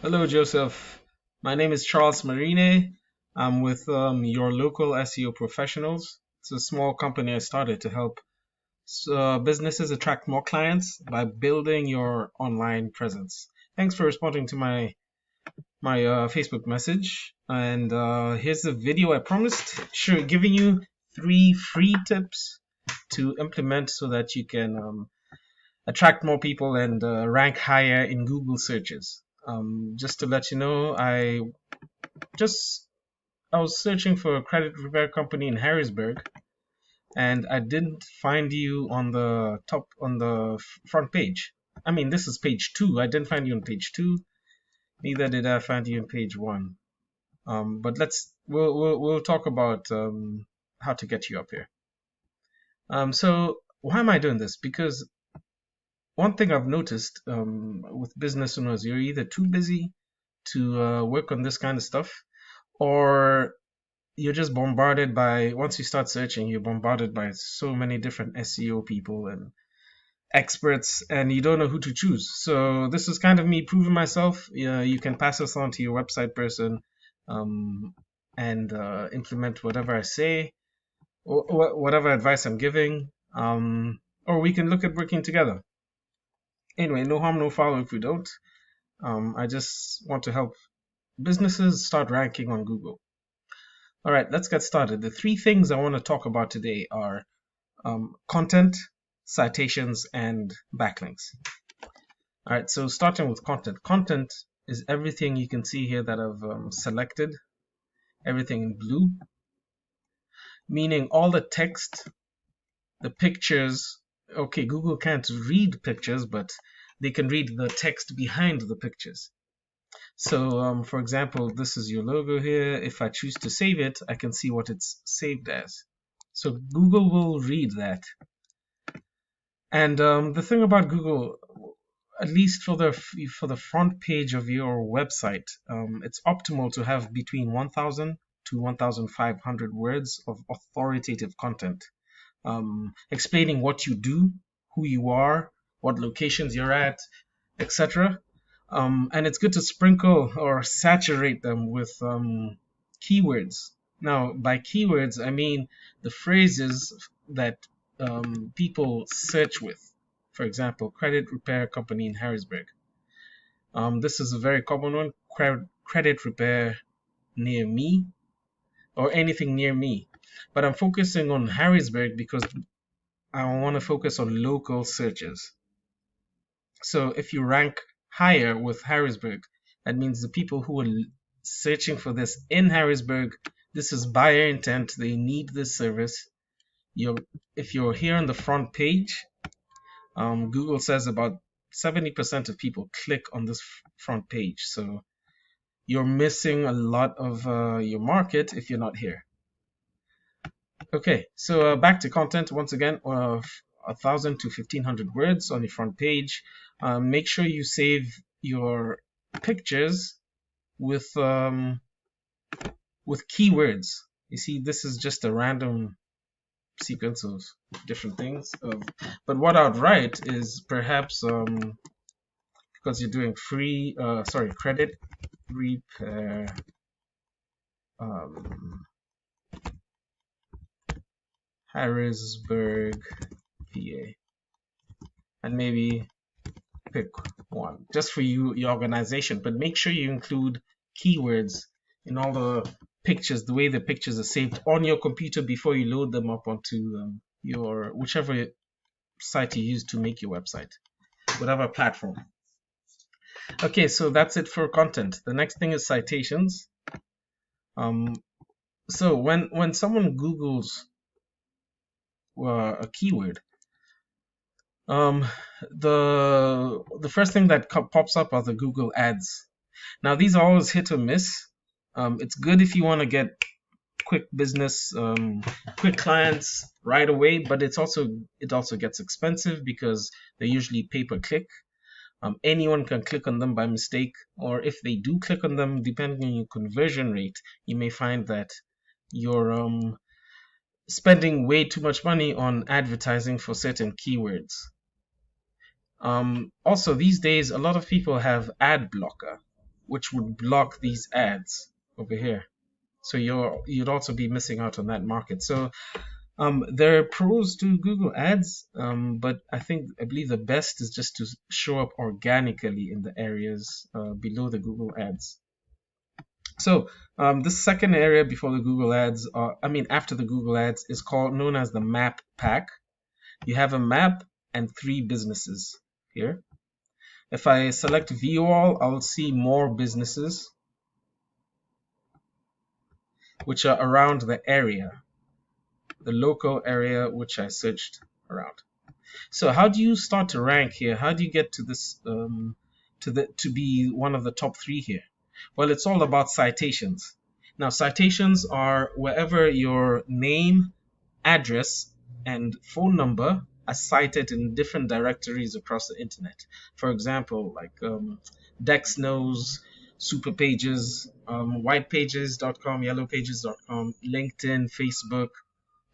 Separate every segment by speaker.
Speaker 1: Hello, Joseph. My name is Charles Marine. I'm with your local SEO professionals. It's a small company I started to help businesses attract more clients by building your online presence. Thanks for responding to my Facebook message. And here's the video I promised, giving you 3 free tips to implement so that you can attract more people and rank higher in Google searches. Just to let you know, just I was searching for a credit repair company in Harrisburg, and I didn't find you on the front page. I mean, this is page 2. I didn't find you on page 2. Neither did I find you on page 1. But we'll talk about how to get you up here. So why am I doing this? Because one thing I've noticed with business owners, you're either too busy to work on this kind of stuff, or you're just bombarded by, once you start searching, you're bombarded by so many different SEO people and experts, and you don't know who to choose. So this is kind of me proving myself. You can pass this on to your website person and implement whatever I say, or whatever advice I'm giving, or we can look at working together. Anyway, no harm, no foul if we don't. I just want to help businesses start ranking on Google. All right, let's get started. The 3 things I want to talk about today are content, citations, and backlinks. All right, so starting with content. Content is everything you can see here that I've selected, everything in blue, meaning all the text, the pictures. Okay, Google can't read pictures, but they can read the text behind the pictures. So, for example, this is your logo here. If I choose to save it, I can see what it's saved as. So Google will read that. And the thing about Google, at least for the front page of your website, it's optimal to have between 1,000 to 1,500 words of authoritative content, explaining what you do, who you are, what locations you're at, etc. And it's good to sprinkle or saturate them with keywords. Now, by keywords, I mean the phrases that people search with. For example, credit repair company in Harrisburg. This is a very common one. Credit repair near me, or anything near me. But I'm focusing on Harrisburg because I want to focus on local searches. So if you rank higher with Harrisburg, that means the people who are searching for this in Harrisburg, this is buyer intent, they need this service. If you're here on the front page, Google says about 70% of people click on this front page. So you're missing a lot of your market if you're not here. Okay, so back to content once again, 1,000 to 1,500 words on the front page. Make sure you save your pictures with keywords. You see, this is just a random sequence of different things. But what I'd write is perhaps because you're doing credit repair Harrisburg, PA, and maybe pick one just for your organization, but make sure you include keywords in all the pictures, the way the pictures are saved on your computer before you load them up onto your whichever site you use to make your website, whatever platform. Okay, so that's it for content. The next thing is citations. So when someone Googles a keyword, the first thing that pops up are the Google ads. Now these are always hit or miss. It's good if you want to get quick business, quick clients right away, but it also gets expensive because they're usually pay per click. Anyone can click on them by mistake, or if they do click on them, depending on your conversion rate, you may find that you're spending way too much money on advertising for certain keywords. Also, these days, a lot of people have ad blocker. which would block these ads over here. So you'd also be missing out on that market. So there are pros to Google Ads, but I believe the best is just to show up organically in the areas below the Google Ads. So this second area before the Google Ads, after the Google Ads, is known as the map pack. You have a map and 3 businesses here. If I select View All, I'll see more businesses which are around the area, the local area which I searched around. So how do you start to rank here? How do you get to this to be one of the top 3 here? Well, it's all about citations. Now, citations are wherever your name, address, and phone number are cited in different directories across the internet. For example, like DexKnows, Superpages, whitepages.com, yellowpages.com, LinkedIn, Facebook,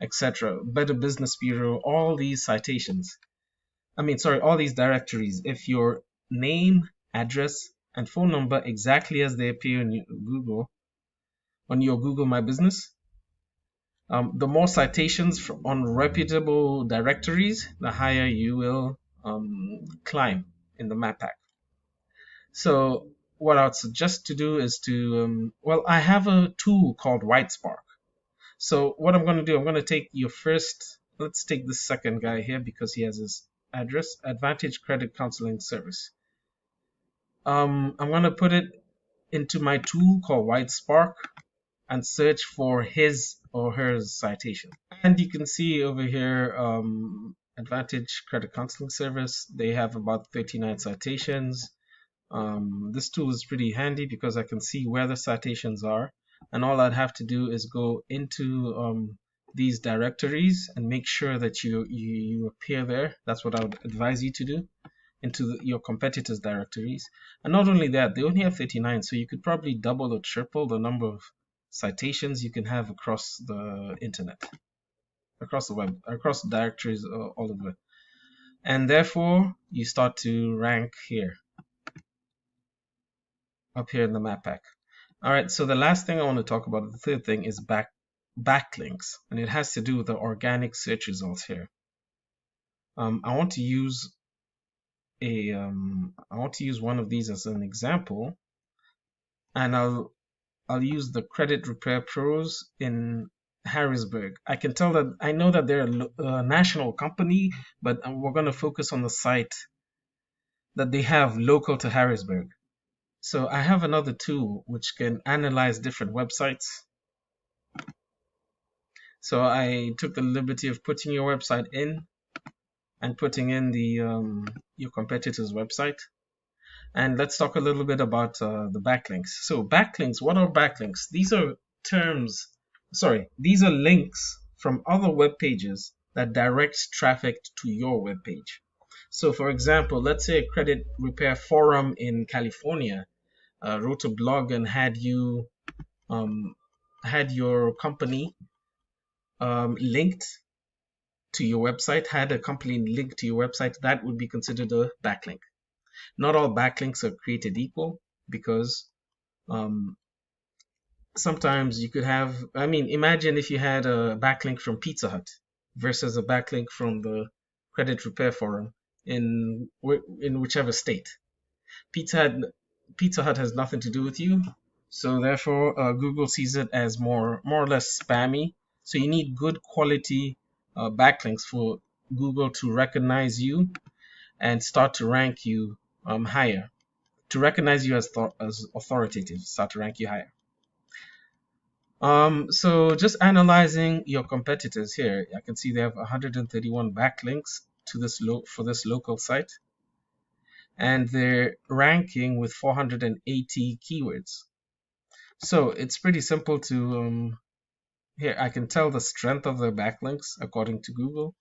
Speaker 1: etc. Better Business Bureau, all these citations. All these directories. If your name, address, and phone number exactly as they appear in Google, on your Google My Business, the more citations on reputable directories, the higher you will climb in the map pack. So what I would suggest to do is to, I have a tool called WhiteSpark. So what I'm going to do, I'm going to take your first, let's take this second guy here because he has his address, Advantage Credit Counseling Service. I'm going to put it into my tool called WhiteSpark and search for his or her citation. And you can see over here, Advantage Credit Counseling Service, they have about 39 citations. This tool is pretty handy because I can see where the citations are, and all I'd have to do is go into these directories and make sure that you appear there. That's what I would advise you to do, into your competitors' directories. And not only that, they only have 39, so you could probably double or triple the number of citations you can have across the internet, across the web, across directories all over. And therefore, you start to rank here, up here in the map pack. All right, so the last thing I want to talk about, the third thing, is backlinks, and it has to do with the organic search results here. I want to use one of these as an example, and I'll use the Credit Repair Pros in Harrisburg. I know that they're a national company, but we're going to focus on the site that they have local to Harrisburg. So I have another tool which can analyze different websites. So I took the liberty of putting your website in and putting in the your competitor's website. And let's talk a little bit about the backlinks. So backlinks, what are backlinks? These are these are links from other web pages that direct traffic to your web page. So for example, let's say a credit repair forum in California wrote a blog and had your company linked to your website, had a company linked to your website, that would be considered a backlink. Not all backlinks are created equal, because sometimes you could have, imagine if you had a backlink from Pizza Hut versus a backlink from the credit repair forum in whichever state. Pizza Hut has nothing to do with you, so therefore Google sees it as more or less spammy. So you need good quality backlinks for Google to recognize you and start to rank you higher, to recognize you as authoritative, start to rank you higher. So just analyzing your competitors here, I can see they have 131 backlinks to for this local site, and they're ranking with 480 keywords. So it's pretty simple to here I can tell the strength of the backlinks according to Google,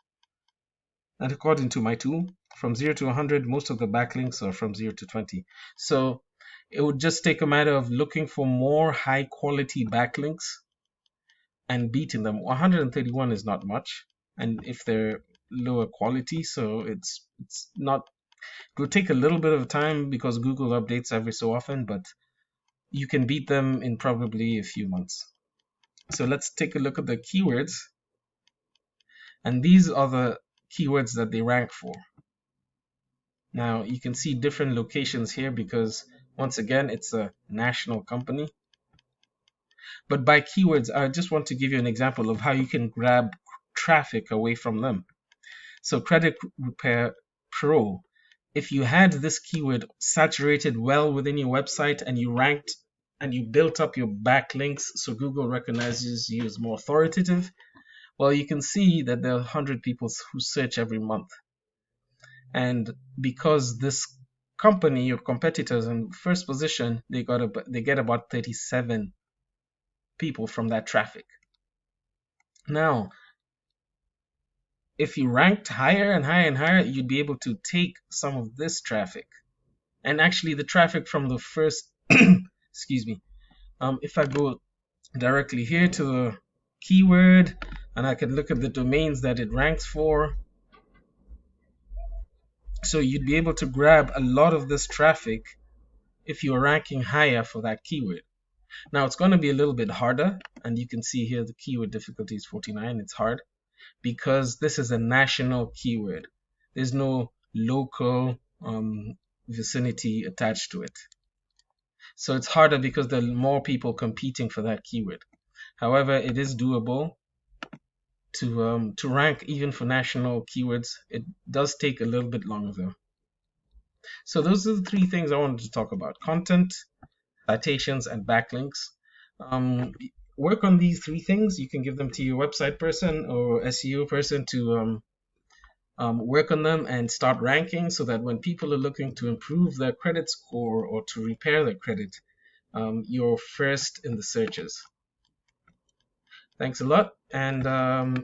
Speaker 1: and according to my tool, from 0 to 100, most of the backlinks are from 0 to 20. So it would just take a matter of looking for more high quality backlinks and beating them. 131 is not much, and if they're lower quality, so it's not, it will take a little bit of time because Google updates every so often, but you can beat them in probably a few months. So let's take a look at the keywords. And these are the keywords that they rank for. Now you can see different locations here because once again, it's a national company. But by keywords, I just want to give you an example of how you can grab traffic away from them. So Credit Repair Pro, if you had this keyword saturated well within your website and you ranked and you built up your backlinks so Google recognizes you as more authoritative, well, you can see that there are 100 people who search every month. And because this company, your competitors in first position, they get about 37 people from that traffic. Now, if you ranked higher and higher and higher, you'd be able to take some of this traffic. And actually the traffic from the first, excuse me, if I go directly here to the keyword and I can look at the domains that it ranks for. So you'd be able to grab a lot of this traffic if you're ranking higher for that keyword. Now it's going to be a little bit harder, and you can see here the keyword difficulty is 49. It's hard because this is a national keyword. There's no local vicinity attached to it. So it's harder because there are more people competing for that keyword. However, it is doable to rank even for national keywords. It does take a little bit longer though. So those are the three things I wanted to talk about: content, citations, and backlinks. Work on these three things. You can give them to your website person or SEO person to work on them and start ranking so that when people are looking to improve their credit score or to repair their credit, you're first in the searches. Thanks a lot. And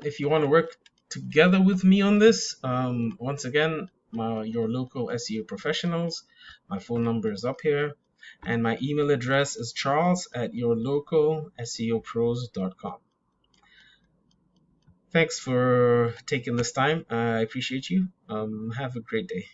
Speaker 1: if you want to work together with me on this, once again, your local SEO professionals, my phone number is up here, and my email address is charles@yourlocalseopros.com. Thanks for taking this time. I appreciate you. Have a great day.